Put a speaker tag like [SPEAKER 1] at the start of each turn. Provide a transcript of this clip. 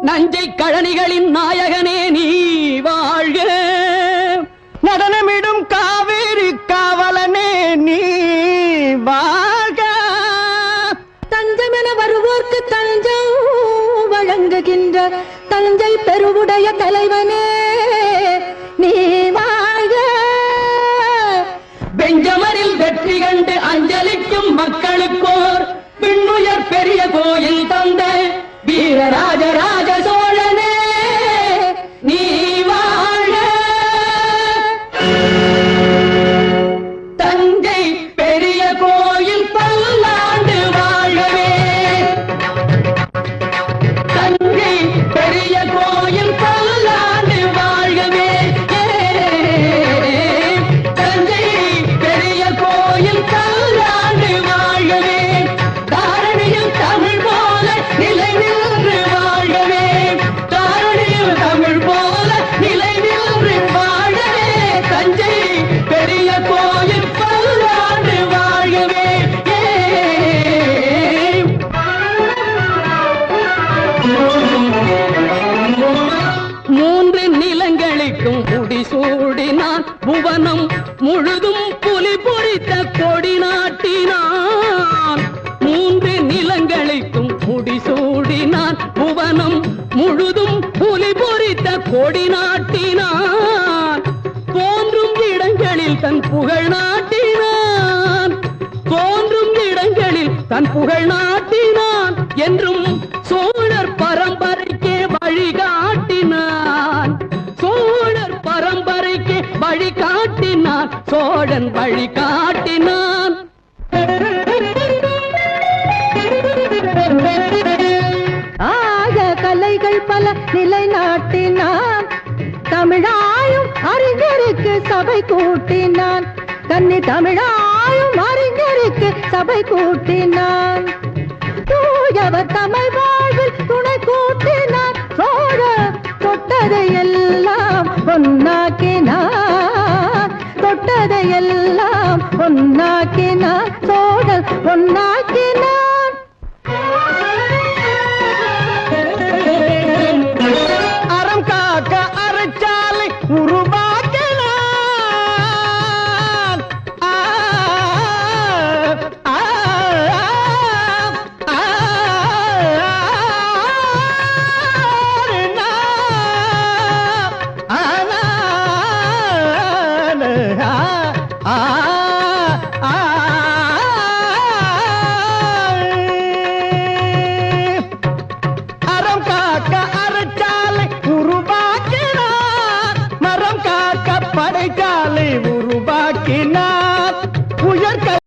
[SPEAKER 1] நஞ்சை கழனிகளின் நாயகனே நீ வாழ்க. நடனமிடும் காவேரி காவலனே நீ வாழ்க.
[SPEAKER 2] தஞ்சமென வருவோர்க்கு தஞ்சம் வழங்குகின்ற தஞ்சை பெருவுடைய தலைவனே நீ வாழ்க.
[SPEAKER 1] பெஞ்சமரில் வெற்றி கண்டு அஞ்சலிக்கும் மக்களுக்கோர் விண்ணுயர் பெரிய கோயில் தந்த வீரராஜராஜ சோழனே நீ வாழ்க. தஞ்சை பெரிய கோயில் பல்லாண்டு வாழ்கவே. தஞ்சை பெரிய கோயில் பல்லாண்டு வாழ்கவே. தஞ்சை பெரிய கோயில் பல்லாண்டு வாழ்கவே. தாரணியில் தமிழ் போல நிலை நின்று வாழ்கவே. தாரணியில் தமிழ் போல நிலை நின்று வாழ்கவே. தஞ்சை பெரிய கோயில் பல்லாண்டு வாழ்கவே. மூன்று நிலங்களுக்கும் முடிசூடினான் புவனம் முழுதும் புலி பொறித்த கொடி நாட்டினான். மூன்று நிலங்களுக்கும் முடிசூடினான் புவனம் முழுதும் புலி பொறித்த கொடி நாட்டினான். தோன்றும் இடங்களில் தன் புகழ் நாட்டினான். தோன்றும் இடங்களில் தன் புகழ் நாட்டினான். என்றும் சோழர் பரம்பரைக்கே வழிகாட்டினான். சோழர் பரம்பரைக்கு வழிகாட்டினான். சோழன் வழிகாட்டினான்.
[SPEAKER 2] ஆய கலைகள் பல நிலைநாட்டினான். தமிழாயும் அறிஞருக்கு சபை கூட்டினான். கன்னி தமிழாயும் அறிஞருக்கு சபை கூட்டினான். தூயவர் தமிழ் வாழ்வில் துணை கூட்டினான். சோழ தொட்டதையெல்லாம் பொன்னாக்கினான். தொட்டதையெல்லாம் பொன்னாக்கினான். சோழல் பொன்னா